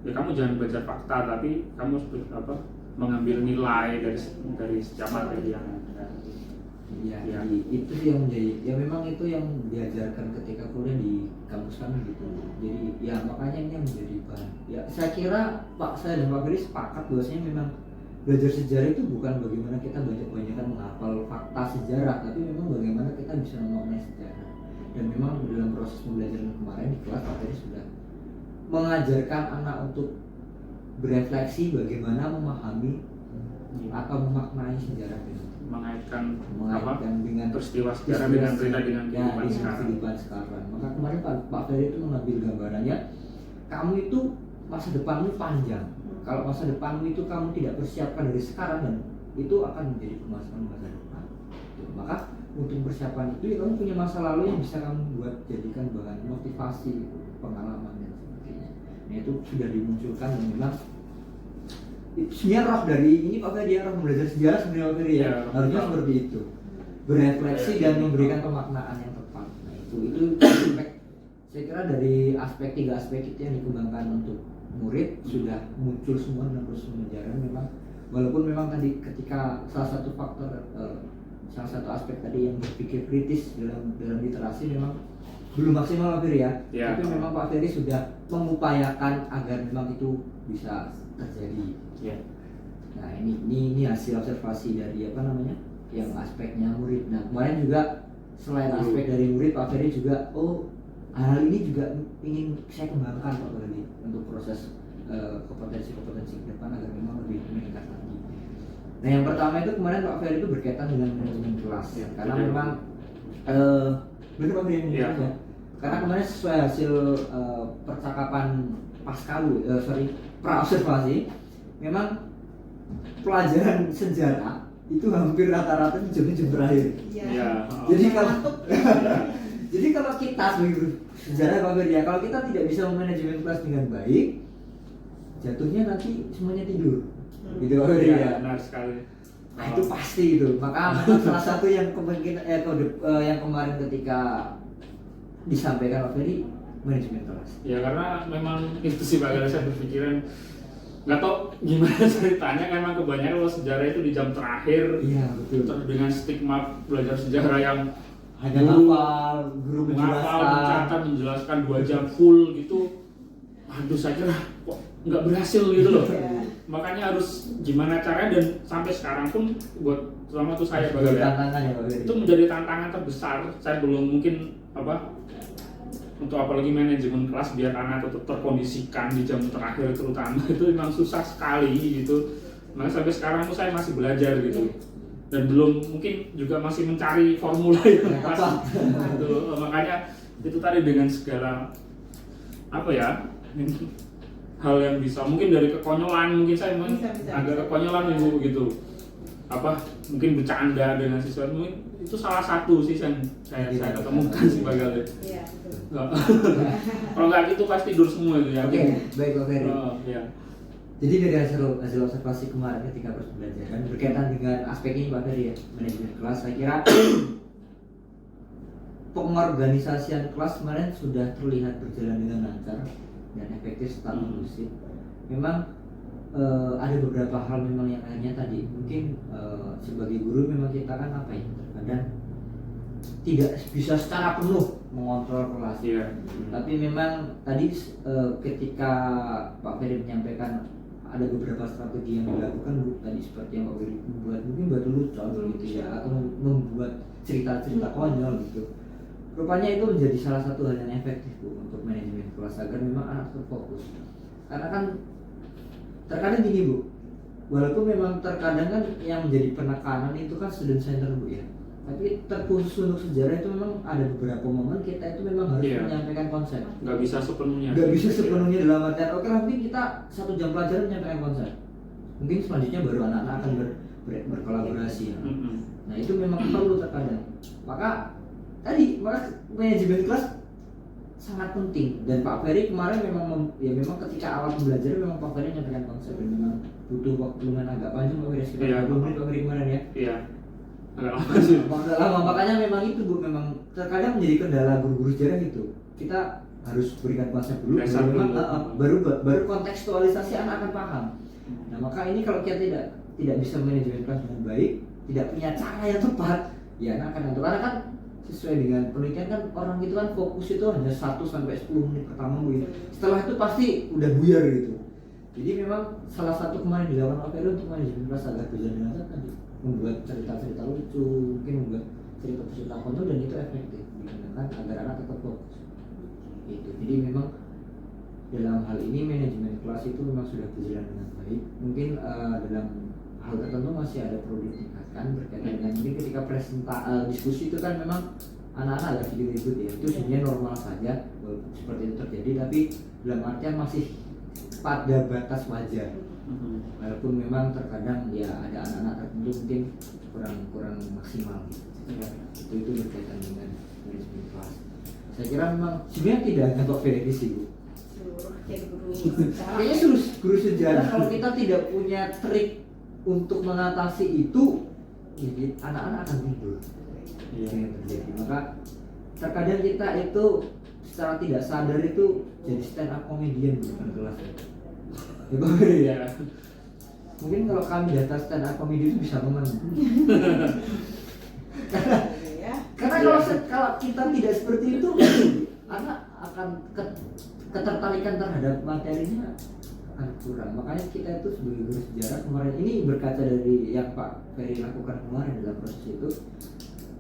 ya kamu jangan baca fakta tapi kamu mengambil nilai dari setiap materi yang ada. Iya, Iya. jadi itu sih yang menjadi ya memang itu yang diajarkan ketika kuliah di kampus kami gitu. Jadi ya makanya ini yang menjadi bahan. Ya saya kira saya dan Pak Ferry sepakat bahwasanya memang belajar sejarah itu bukan bagaimana kita banyak-banyakan menghafal fakta sejarah, tapi memang bagaimana kita bisa memaknai sejarah. Dan memang dalam proses pembelajaran kemarin di kelas Pak Ferry sudah mengajarkan anak untuk berefleksi bagaimana memahami atau memaknai sejarah itu. mengaitkan Dengan peristiwa sejarah dengan kehidupan sekarang. kehidupan sekarang. Maka kemarin Pak Ferry itu mengambil gambarannya, kamu itu masa depanmu panjang. Kalau masa depanmu itu kamu tidak persiapkan dari sekarang dan itu akan menjadi permasalahan masa depan. Maka untuk persiapan itu ya kamu punya masa lalu yang bisa kamu buat jadikan bahan motivasi, pengalaman dan sebagainya. Nah itu sudah dimunculkan dan memang sebenarnya roh dari ini Pak Ferry roh belajar sejarah sebenarnya Pak Ferry ya, harusnya seperti itu, berefleksi dan memberikan pemaknaan yang tepat. Nah itu aspek, saya kira dari tiga aspek itu yang dikembangkan untuk murid sudah muncul semua dalam proses pembelajaran. Memang walaupun memang tadi ketika salah satu aspek tadi yang berpikir kritis dalam literasi memang belum maksimal Pak Ferry ya. Tapi memang Pak Ferry sudah mengupayakan agar memang itu bisa terjadi. Ya. Nah ini hasil observasi dari yang aspeknya murid. Nah kemarin juga selain aspek dari murid Pak Ferry juga hal ini juga ingin saya kembangkan Pak Ferry untuk proses kompetensi ke depan agar memang lebih meningkat lagi. Nah yang pertama itu kemarin Pak Ferry itu berkaitan dengan manajemen kelas ya, karena memang benar Pak Ferry ya. Karena kemarin sesuai hasil percakapan pra-observasi memang pelajaran sejarah itu hampir rata-rata jam berakhir. Iya. Jadi kalau kita sebagai sejarah Pak Ferry ya, kalau kita tidak bisa memanajemen kelas dengan baik, jatuhnya nanti semuanya tidur. gitu Pak Ferry ya. Benar sekali. Nah itu pasti itu. Maka memang salah satu yang kemungkinan yang kemarin ketika disampaikan Pak Ferry, manajemen kelas. Ya karena memang itu sih Pak, kalau saya berpikiran nggak tau gimana ceritanya, kan memang kebanyakan kalau sejarah itu di jam terakhir. Iya betul. Terus dengan stigma belajar sejarah yang Hanya hafal, guru menghafal, menjelaskan. mencatat, menjelaskan 2 jam full gitu. Aduh saya kira kok nggak berhasil gitu loh. Makanya harus gimana caranya, dan sampai sekarang pun buat selama itu saya Sebagai Bagal ya, tantangan ya Pak Ferry. itu menjadi tantangan terbesar. Saya belum mungkin untuk apalagi manajemen kelas biar anak tetap terkondisikan di jam terakhir terutama itu memang susah sekali gitu. Makanya sampai sekarang tuh saya masih belajar gitu, dan belum mungkin juga masih mencari formula yang pas gitu. Makanya itu tadi dengan segala hal yang bisa mungkin dari kekonyolan, mungkin saya Bisa. agak kekonyolan ibu gitu, mungkin bercanda dengan siswa, mungkin itu salah satu sih yang saya ketemukan sih Bagal. Iya, betul. Kalau nggak gitu pasti tidur semua itu ya. Oke, baik Pak Ferry. Ya. Jadi dari hasil observasi kemarin ketika proses pembelajaran berkaitan dengan aspek ini Pak Ferry ya, manajemen kelas, saya kira pengorganisasian kelas kemarin sudah terlihat berjalan dengan lancar dan efektif serta kondusif. Memang ada beberapa hal memang yang akhirnya tadi mungkin sebagai guru memang kita kan kadang tidak bisa secara penuh mengontrol kelas. Iya. Tapi memang tadi ketika Pak Ferry menyampaikan ada beberapa strategi yang dilakukan Bu, tadi seperti yang Pak Ferry membuat lelucon gitu ya, atau membuat cerita-cerita konyol gitu. Rupanya itu menjadi salah satu hal yang efektif Bu untuk manajemen kelas agar memang anak terfokus. Karena kan terkadang gini Bu, walaupun memang terkadang kan yang menjadi penekanan itu kan student center Bu ya, tapi terkhusus untuk sejarah itu memang ada beberapa momen kita itu memang harus menyampaikan konsep. Nggak bisa sepenuhnya. Nggak bisa sepenuhnya dalam artian oke lah, mungkin kita 1 jam pelajaran menyampaikan konsep. Mungkin selanjutnya baru anak-anak akan berkolaborasi ya. Nah itu memang perlu terkadang. Maka manajemen kelas sangat penting, dan Pak Ferry kemarin memang ketika awal pembelajaran memang Pak Ferry menyampaikan konsep dan memang butuh waktu lumayan agak panjang Pak Ferry, sekitar 20 menit Pak Ferry kemarin ya. Iya. Agak lama sih. Agak lama, makanya memang itu Bu, memang terkadang menjadi kendala guru-guru sejarah itu. Kita harus berikan konsep dulu, baru kontekstualisasi anak akan paham. Nah maka ini kalau kita tidak bisa manajemen kelas dengan baik, tidak punya cara yang tepat, ya anak akan ngantuk. Karena kan sesuai dengan penelitian kan orang itu kan fokus itu hanya 1 sampai 10 menit pertama Bu. Setelah itu pasti udah buyar gitu. Jadi memang salah satu kemarin dilakukan Pak Ferry untuk manajemen kelas agar berjalan dengan lancar, membuat cerita-cerita lucu, mungkin membuat cerita-cerita konyol, dan itu efektif digunakan agar anak tetap fokus. Gitu. Jadi memang dalam hal ini manajemen kelas itu memang sudah berjalan dengan baik. Mungkin dalam hal tertentu masih ada perlu ditingkatkan berkaitan dengan mungkin ketika diskusi itu kan memang anak-anak agak sedikit ribut ya. Itu sebenarnya normal saja seperti itu terjadi, tapi dalam artian masih pada batas wajar. Walaupun memang terkadang ya ada anak-anak tertentu mungkin kurang maksimal gitu. Itu berkaitan dengan manajemen kelas. Saya kira memang sebenarnya tidak hanya Pak Ferry sih Bu. Kayaknya seluruh guru sejarah kalau kita tidak punya trik untuk mengatasi itu, jadi anak-anak akan timbul. Yang terjadi. Maka terkadang kita itu secara tidak sadar itu jadi stand up comedian bukan kelas. Ya Pak Ferry ya. Mungkin kalau kami data stand up comedy itu bisa menang. Karena kalau kita tidak seperti itu, anak akan ketertarikan terhadap materinya akan kurang. Makanya kita itu sebagai guru sejarah kemarin ini berkaca dari yang Pak Ferry lakukan kemarin dalam proses itu.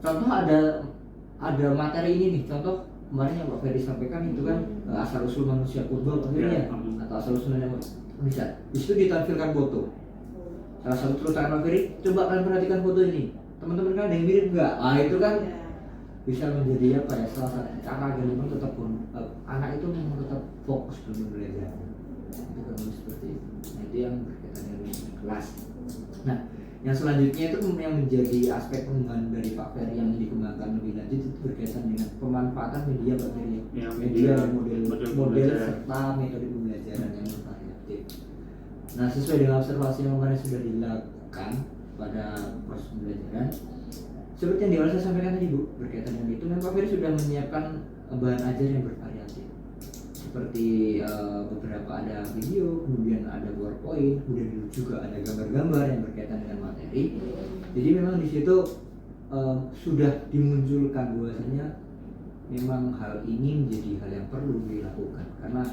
Contoh ada materi ini nih, contoh kemarin yang Pak Ferry sampaikan itu kan asal usul manusia purba Pak Ferry ya, atau asal usul manusia. Di situ ditampilkan foto. Salah satu kerusakan Pak Ferry, coba kalian perhatikan foto ini. Teman-teman kan ada yang mirip nggak? Ah itu kan bisa menjadi salah satu cara agar memang tetap anak itu memang tetap fokus dalam belajar. Itu kan seperti itu. Nah, itu yang berkaitan dengan kelas. Nah, yang selanjutnya itu yang menjadi aspek pengembangan dari Pak Ferry yang dikembangkan lebih lanjut itu berkaitan dengan pemanfaatan media Pak Ferry. Ya, media model serta metode pembelajaran yang bervariatif. Nah, sesuai dengan observasi yang kemarin sudah dilakukan pada proses pembelajaran, seperti yang di awal saya sampaikan tadi Bu, berkaitan dengan itu, memang Pak Ferry sudah menyiapkan bahan ajar yang bervariatif, seperti beberapa ada video, kemudian ada PowerPoint, kemudian juga ada gambar-gambar yang berkaitan dengan materi. Jadi memang di situ sudah dimunculkan bahwasanya memang hal ini menjadi hal yang perlu dilakukan, karena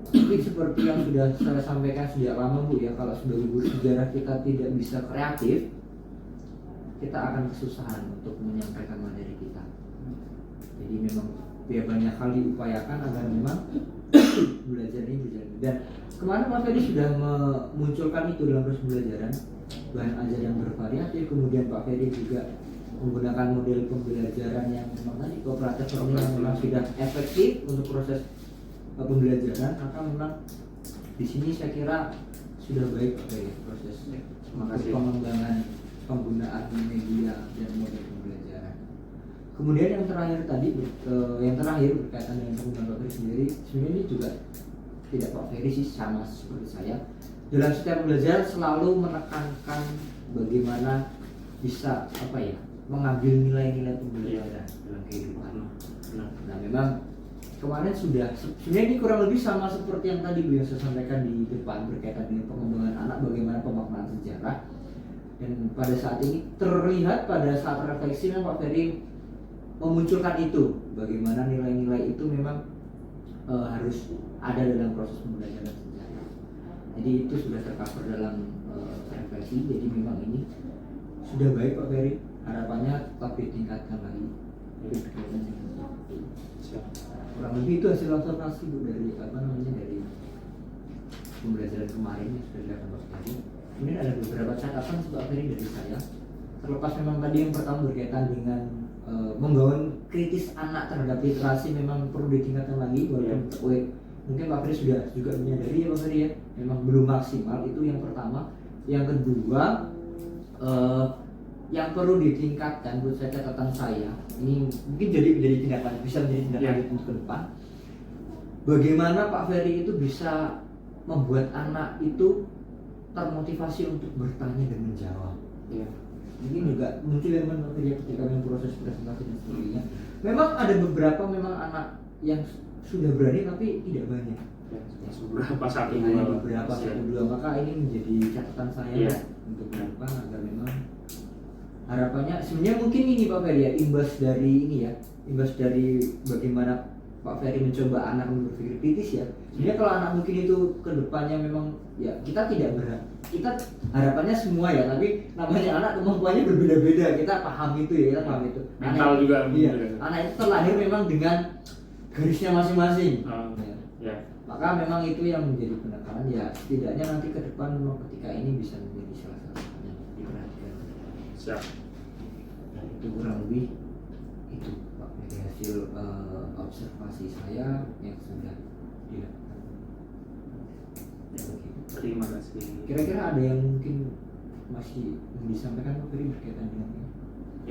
mungkin seperti yang sudah saya sampaikan sejak lama Bu ya, kalau sebagai guru sejarah kita tidak bisa kreatif, kita akan kesusahan untuk menyampaikan materi kita. Jadi memang ya banyak hal diupayakan agar memang belajar ini berjalan. Dan kemarin Mas Ferry sudah memunculkan itu dalam proses pembelajaran, bahan ajar yang bervariatif. Kemudian Pak Ferry juga menggunakan model pembelajaran yang memang tadi kooperatif yang memang sudah efektif untuk proses pembelajaran. Maka memang di sini saya kira sudah baik Pak Ferry proses pengembangan penggunaan media dan model pembelajaran. Kemudian yang terakhir tadi, berkaitan dengan penggunaan Pak Ferry sendiri, sebenarnya ini juga tidak Pak Ferry sih, sama seperti saya. Dalam setiap pembelajaran selalu menekankan bagaimana bisa mengambil nilai-nilai pembelajaran dalam kehidupan. Nah memang kemarin sudah, sebenarnya ini kurang lebih sama seperti yang tadi Bu yang saya sampaikan di depan berkaitan dengan pengembangan anak, bagaimana pemaknaan sejarah. Dan pada saat ini terlihat pada saat refleksi Pak Ferry memunculkan itu, bagaimana nilai-nilai itu memang harus ada dalam proses pembelajaran sejarah. Jadi itu sudah tercover dalam refleksi. Jadi memang ini sudah baik Pak Ferry, harapannya tetap ditingkatkan lagi. Kurang lebih itu hasil observasi Bu dari dari pembelajaran kemarin yang sudah dilakukan Pak Ferry. Kemudian ada beberapa catatan Pak Ferry dari saya. Terlepas memang tadi yang pertama berkaitan dengan membangun kritis anak terhadap literasi memang perlu ditingkatkan lagi, walaupun mungkin Pak Ferry sudah juga menyadari ya Pak Ferry ya, memang belum maksimal. Itu yang pertama. Yang kedua, yang perlu ditingkatkan buat saya, catatan saya ini mungkin menjadi tindakan, bisa menjadi tindakan untuk ke depan. Bagaimana Pak Ferry itu bisa membuat anak itu termotivasi untuk bertanya dan menjawab. Mungkin juga muncul yang ketika proses presentasi dan sebagainya. Memang ada beberapa anak yang sudah berani tapi tidak banyak. Beberapa satu dua. Maka ini menjadi catatan saya untuk ke depan agar memang harapannya sebenarnya mungkin ini Pak Ferry ya, imbas dari bagaimana Pak Ferry mencoba anak berpikir kritis ya. Sebenarnya kalau anak mungkin itu ke depannya memang ya kita tidak berharap, kita harapannya semua ya, tapi namanya anak kemampuannya berbeda-beda, kita paham itu ya, kita paham itu. Mental anak, juga. Iya, anak itu terlahir memang dengan garisnya masing-masing. Maka memang itu yang menjadi penekanan ya, setidaknya nanti ke depan memang ketika ini bisa menjadi salah satu yang diperhatikan. Siap. Dan itu kurang lebih itu Pak dari hasil observasi saya yang sudah dilakukan. Terima kasih. Kira-kira ada yang mungkin masih disampaikan Pak Ferry berkaitan dengan ini?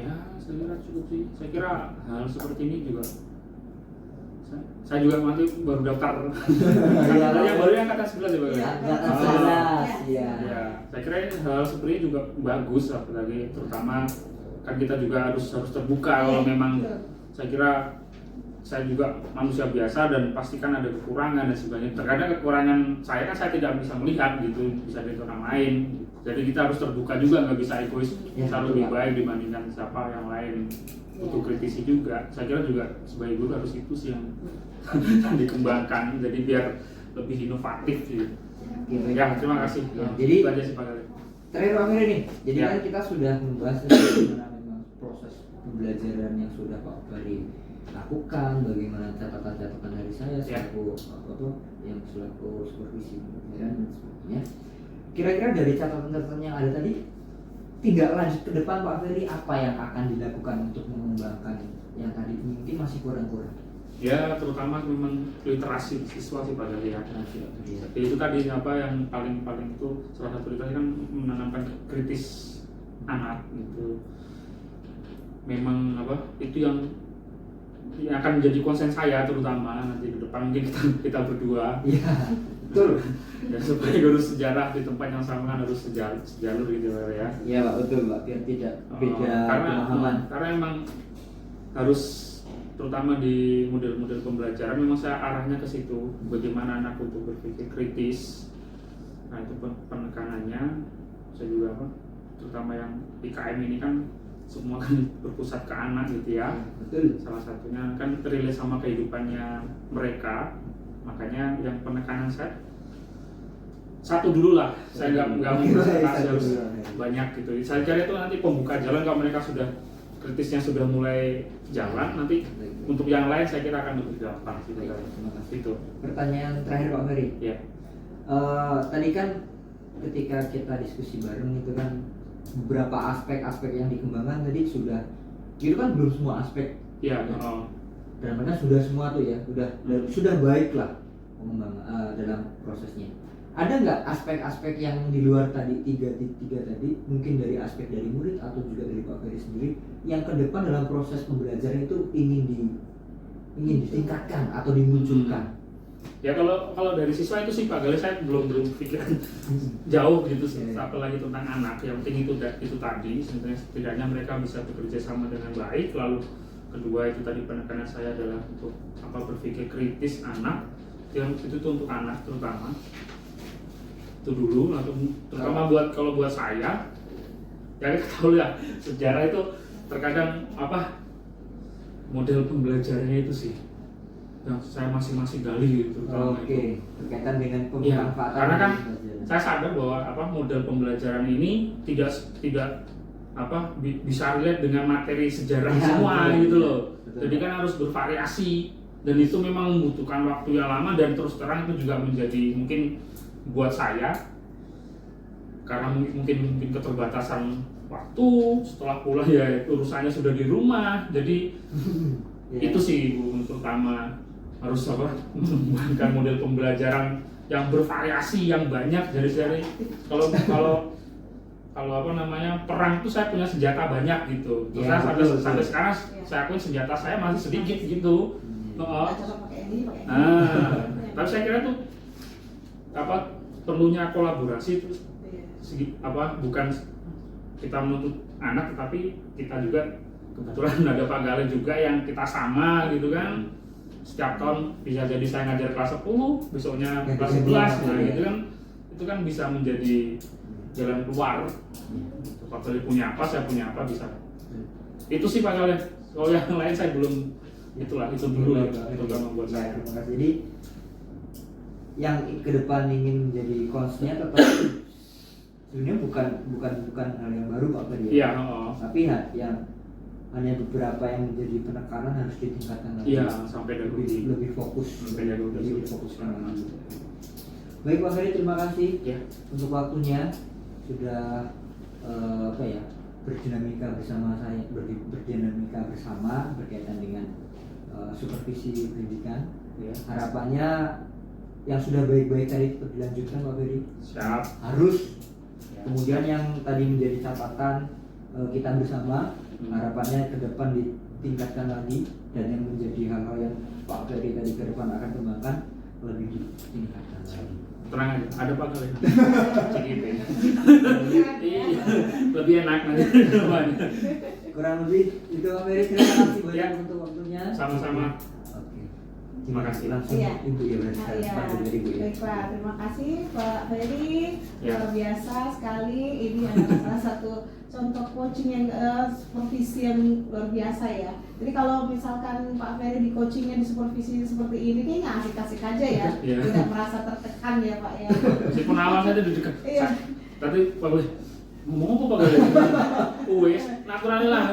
Ya, saya kira cukup sih. Saya kira hal seperti ini juga saya juga nanti baru daftar. Yang baru yang kata 11 ya Pak. Iya, kata 11. Iya. Ya, saya kira ini hal seperti ini juga bagus, apalagi terutama kan kita juga harus terbuka kalau memang saya kira saya juga manusia biasa dan pastikan ada kekurangan dan sebagainya. Terkadang kekurangan saya kan saya tidak bisa melihat gitu, bisa dari orang lain. Jadi kita harus terbuka juga, nggak bisa egois. Kita lebih baik dibandingkan siapa yang lain. Untuk kritisi juga. Saya kira juga sebagai guru harus itu sih yang dikembangkan. Jadi biar lebih inovatif gitu. Ya, terima kasih. Jadi itu aja sih Pak Gali. Terakhir Pak Ferry nih. Jadi kan kita sudah membahas bagaimana memang proses pembelajaran yang sudah Pak Ferry lakukan, bagaimana catatan-catatan dari saya selaku yang selaku supervisi pembelajaran dan sebagainya. Kira-kira dari catatan-catatan yang ada tadi, tindak lanjut ke depan Pak Ferry apa yang akan dilakukan untuk mengembangkan yang tadi mungkin masih kurang-kurang? Ya, terutama memang literasi siswa sih Pak Gali ya. Itu tadi apa yang paling itu salah satu literasi kan menanamkan kritis anak gitu. Memang itu yang akan menjadi konsen saya terutama nanti ke depan, mungkin kita berdua. Betul. Dan supaya guru sejarah di tempat yang sama kan harus sejalur gitu ya. Iya Pak, betul Pak, biar tidak beda karena pemahaman. karena emang harus terutama di model-model pembelajaran memang saya arahnya ke situ, bagaimana anak untuk berpikir kritis. Nah itu penekanannya. Saya juga terutama yang IKM ini kan semua kan berpusat ke anak gitu ya. Betul. Salah satunya kan relate sama kehidupannya mereka, makanya yang penekanan saya satu dulu lah, saya nggak membatasi harus banyak gitu. Saya kira itu nanti pembuka jalan kalau mereka sudah kritisnya sudah mulai jalan, nanti untuk yang lain saya kira akan lebih gampang sih. Terima kasih. Itu. Pertanyaan terakhir Pak Ferry. Ya. Tadi kan ketika kita diskusi bareng itu kan beberapa aspek-aspek yang dikembangkan tadi sudah, itu kan belum semua aspek. Ya. Dan mereka sudah semua tuh ya, sudah baik lah pengembangan dalam prosesnya. Ada nggak aspek-aspek yang di luar tadi tiga tadi, mungkin dari aspek dari murid atau juga dari Pak Ferry sendiri yang ke depan dalam proses pembelajaran itu ingin ditingkatkan atau dimunculkan? Ya kalau dari siswa itu sih Pak Gale saya belum pikiran jauh gitu sih, apalagi tentang anak. Yang penting itu tadi sebenarnya setidaknya mereka bisa bekerja sama dengan baik. Lalu kedua itu tadi penekanan saya adalah untuk berpikir kritis anak. Yang itu tuh untuk anak terutama. Itu dulu, atau terutama kalau buat saya ya kita tahu ya sejarah itu terkadang model pembelajarannya itu sih yang saya masih gali gitu. Oke, berkaitan dengan pemanfaatan. Ya, karena kan saya sadar bahwa model pembelajaran ini tidak bisa relate dengan materi sejarah semua gitu loh. Betul. Jadi kan harus bervariasi dan itu memang membutuhkan waktu yang lama dan terus terang itu juga menjadi mungkin buat saya karena mungkin keterbatasan waktu setelah pulang ya urusannya sudah di rumah, jadi itu sih Bu terutama harus mengembangkan model pembelajaran yang bervariasi yang banyak dari kalau perang itu saya punya senjata banyak gitu. Terus Ya, sampai sekarang saya akui senjata saya masih sedikit gitu. Tapi saya kira tuh perlunya kolaborasi terus bukan kita menuntut anak tetapi kita juga kebetulan ada Pak Gale juga yang kita sama gitu kan. Setiap tahun bisa jadi saya ngajar kelas 10, besoknya kelas 11, nah gitu kan. Itu kan bisa menjadi jalan keluar. Pak Gale punya apa, saya punya apa bisa. Itu sih Pak Gale. Kalau yang lain saya belum itu dulu ya terutama buat saya. Terima kasih. Jadi yang ke depan ingin menjadi concern-nya tetap sebenarnya bukan hal yang baru Pak Ferry. Iya, tapi yang hanya beberapa yang menjadi penekanan harus ditingkatkan lagi. Iya, sampai lebih fokus. Lebih fokuskan lagi. Baik Pak Ferry, terima kasih untuk waktunya sudah berdinamika bersama saya, berdinamika bersama berkaitan dengan supervisi pendidikan. Harapannya yang sudah baik-baik tadi tetap dilanjutkan Pak Ferry. Siap. Harus. Kemudian yang tadi menjadi catatan kita bersama, harapannya ke depan ditingkatkan lagi dan yang menjadi hal-hal yang Pak Ferry tadi ke depan akan kembangkan lebih ditingkatkan lagi. Tenang aja, ada Pak Gale. Lebih enak nanti. Kurang lebih itu Pak Ferry, terima kasih banyak untuk waktunya. Sama-sama. Oke. Terima kasih. Langsung Ibu ya berarti sekarang dari Ibu ya. Baiklah, terima kasih Pak Ferry. Ya. Luar biasa sekali. Ini adalah salah satu contoh coaching yang supervisi yang luar biasa ya. Jadi kalau misalkan Pak Ferry di coachingnya di supervisi seperti ini, kayaknya asik-asik aja ya. Iya. Tidak merasa tertekan ya Pak ya. Meskipun awal saya di dekat. Iya. Tadi Pak Gale ngomong apa Pak Gale? Wes, natural lah.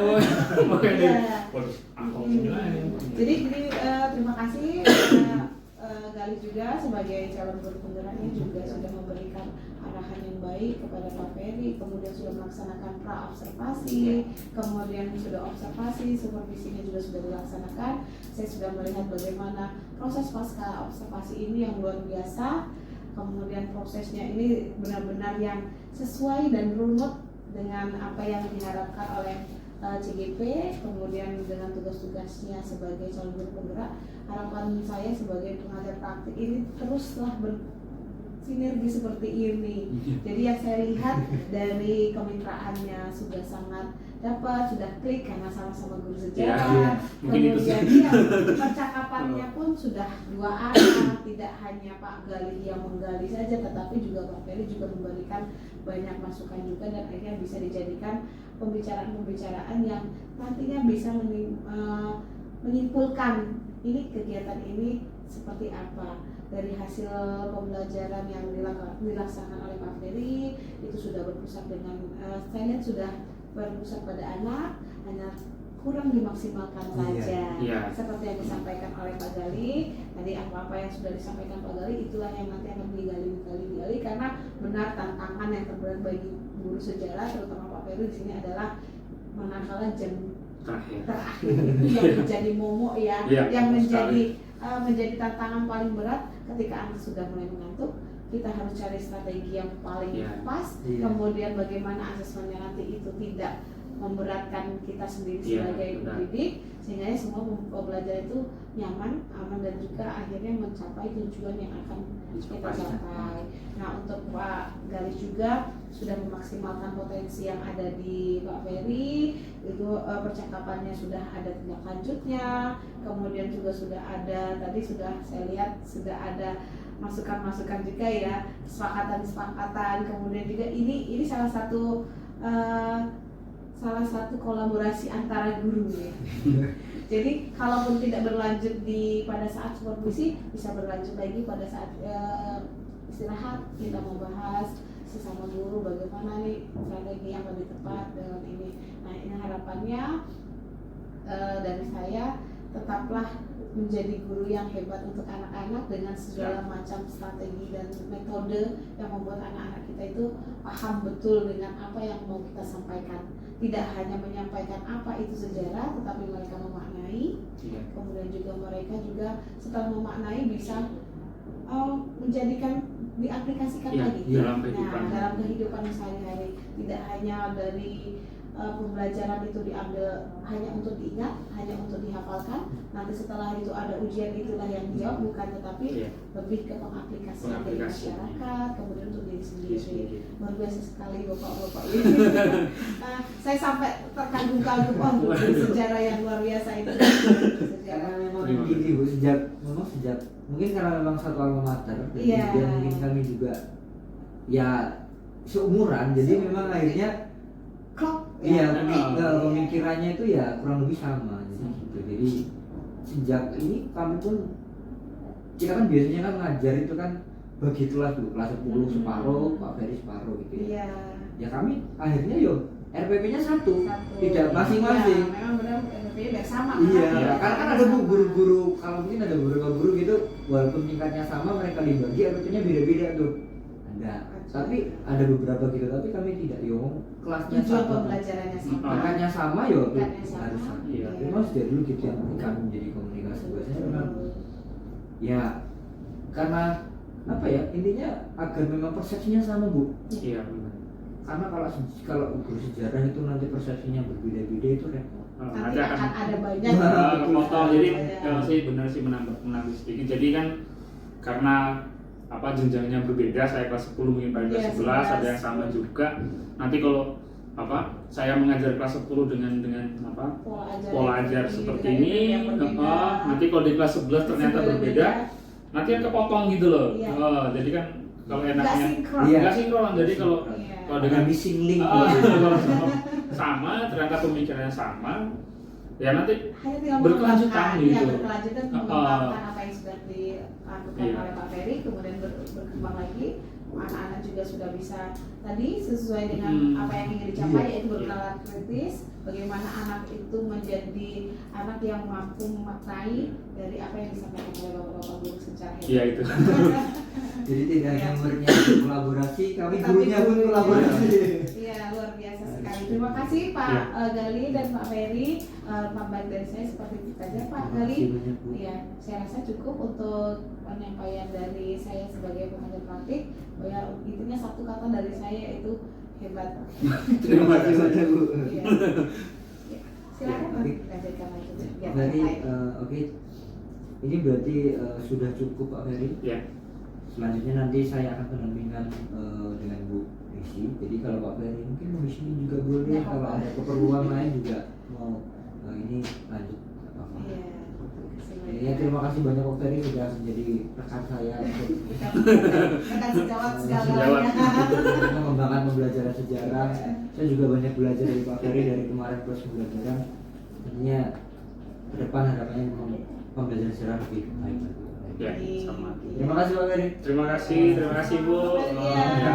Makanya. Waduh, aku bilang. Jadi terima kasih Gali juga sebagai calon guru penggeraknya juga sudah memberikan arahan yang baik kepada Pak Ferry, kemudian sudah melaksanakan pra-observasi, kemudian sudah observasi, supervisinya juga sudah dilaksanakan. Saya sudah melihat bagaimana proses pasca observasi ini yang luar biasa, kemudian prosesnya ini benar-benar yang sesuai dan runut dengan apa yang diharapkan oleh CGP, kemudian dengan tugas-tugasnya sebagai calon guru penggerak. Harapan saya sebagai pengajar praktik ini teruslah sinergi seperti ini. Jadi yang saya lihat dari kemitraannya sudah sangat dapat, sudah klik karena sama-sama guru sejarah. Mungkin itu Kemudian sih. iya, percakapannya pun sudah dua arah, tidak hanya Pak Gali yang menggali saja, tetapi juga Pak Ferry juga memberikan banyak masukan juga, dan akhirnya bisa dijadikan pembicaraan-pembicaraan yang nantinya bisa menyimpulkan ini kegiatan ini seperti apa. Dari hasil pembelajaran yang dilaksanakan oleh Pak Ferry itu sudah berpusat dengan saya lihat sudah berpusat pada anak, hanya kurang dimaksimalkan saja. Seperti yang disampaikan oleh Pak Gali tadi, apa-apa yang sudah disampaikan Pak Gali itulah yang nanti akan digali karena benar tantangan yang terberat bagi guru sejarah terutama Pak Ferry di sini adalah manakala jam terakhir itu yang menjadi momok yang menjadi tantangan paling berat ketika anak sudah mulai mengantuk. Kita harus cari strategi yang paling pas, kemudian bagaimana asesmennya nanti itu tidak memberatkan kita sendiri sebagai pendidik, sehingga semua pembelajaran itu nyaman, aman, dan juga akhirnya mencapai tujuan yang akan kita capai. Nah, untuk Pak Galis juga sudah memaksimalkan potensi yang ada di Pak Ferry, itu percakapannya sudah ada tindak lanjutnya, kemudian juga sudah ada, tadi sudah saya lihat sudah ada masukan-masukan juga ya, kesepakatan, kemudian juga ini salah satu kolaborasi antara guru ya. Jadi kalaupun tidak berlanjut pada saat supervisi, bisa berlanjut lagi pada saat istirahat, kita mau bahas sesama guru bagaimana nih strategi yang lebih tepat dalam ini. Nah, ini harapannya dari saya, tetaplah menjadi guru yang hebat untuk anak-anak dengan segala macam strategi dan metode yang membuat anak-anak kita itu paham betul dengan apa yang mau kita sampaikan. Tidak hanya menyampaikan apa itu sejarah, tetapi mereka memaknai. Kemudian juga mereka juga setelah memaknai bisa menjadikan, diaplikasikan lagi dalam kehidupan sehari-hari. Tidak hanya dari pembelajaran itu diambil hanya untuk diingat, hanya untuk dihafalkan. Nanti setelah itu ada ujian, itulah yang dijawab, bukan, tetapi lebih ke pengaplikasian dari masyarakat, kemudian untuk diri sendiri. Luar biasa sekali bapak-bapak ini. Saya sampai terkagum-kagum sejarah yang luar biasa itu. Karena memang gini Bu, sejak mungkin karena memang satu alma mater, dan mungkin kami juga ya seumuran, jadi memang akhirnya pemikirannya itu ya kurang lebih sama gitu. Jadi sejak ini kami pun, kita kan biasanya kan ngajar itu kan bagi kelas dulu, kelas 10 separuh, Pak Ferry separuh gitu ya. Ya kami akhirnya RPP-nya satu, tidak masing-masing. Memang benar RPP-nya sama. Karena kan ada guru-guru, kalau mungkin ada beberapa guru gitu, walaupun tingkatnya sama, mereka dibagi RPP-nya beda-beda tuh. Tapi ada beberapa gitu, tapi kami tidak kelasnya sama, pembelajarannya sama, makanya sama harus sama. Memang sejak dulu gitu yang kami menjadi komunikasi biasanya memang ya karena apa ya, intinya agar memang persepsinya sama Bu. Karena kalau guru sejarah itu nanti persepsinya berbeda-beda itu repot. Nanti akan ada banyak potong. Jadi kalau saya benar sih menambah sedikit. Jadi kan karena jenjangnya berbeda, saya kelas 10 mungkin pada kelas 11 ada yang sama juga. Nanti kalau saya mengajar kelas 10 dengan pola ajar seperti ini, nanti kalau di kelas 11 ternyata berbeda, nanti kan kepotong gitu loh. Jadi kan kalau enaknya nggak sinkron. Jadi kalau dengan missing link kalau sama ternyata pemikirannya sama, ya nanti berkelanjutan gitu. Berkelanjutan mengembangkan apa yang sudah dilakukan oleh Pak Ferry, kemudian berkembang lagi. Anak-anak juga sudah bisa tadi sesuai dengan apa yang ingin dicapai, yaitu bernalar kritis. Bagaimana anak itu menjadi anak yang mampu memaknai dari apa yang disampaikan oleh bapak-bapak guru sejarah. Iya itu. Jadi tidak hanya muridnya kolaborasi, kami gurunya pun kolaborasi. Iya, luar biasa sekali. Terima kasih Pak Gali dan Pak Ferry. Tambah dari saya seperti itu saja Pak Gali. Iya, saya rasa cukup untuk penyampaian dari saya sebagai pengajar praktik. Ya, intinya satu kata dari saya yaitu hebat. Terima kasih banyak Bu. Iya. Silakan nanti lanjutkan lagi. Berarti oke. Ini berarti sudah cukup Pak Ferry. Ya. selanjutnya nanti saya akan pendampingan dengan Bu Desi. Jadi kalau Pak Ferry mungkin mau di sini juga boleh, Ya, kalau Pak. ada keperluan lain juga mau ini lanjut nggak apa-apa. Iya. Ya, terima kasih banyak Pak Ferry sudah menjadi rekan saya untuk Akan sejawat segalanya. mengembangkan pembelajaran sejarah. Saya juga banyak belajar dari Pak Ferry dari kemarin proses pembelajaran. Tentunya ke depan harapannya memang pembelajaran sejarah lebih baik. Ya, sama. Terima kasih Pak Ferry. Terima kasih Bu. Iya. Ya.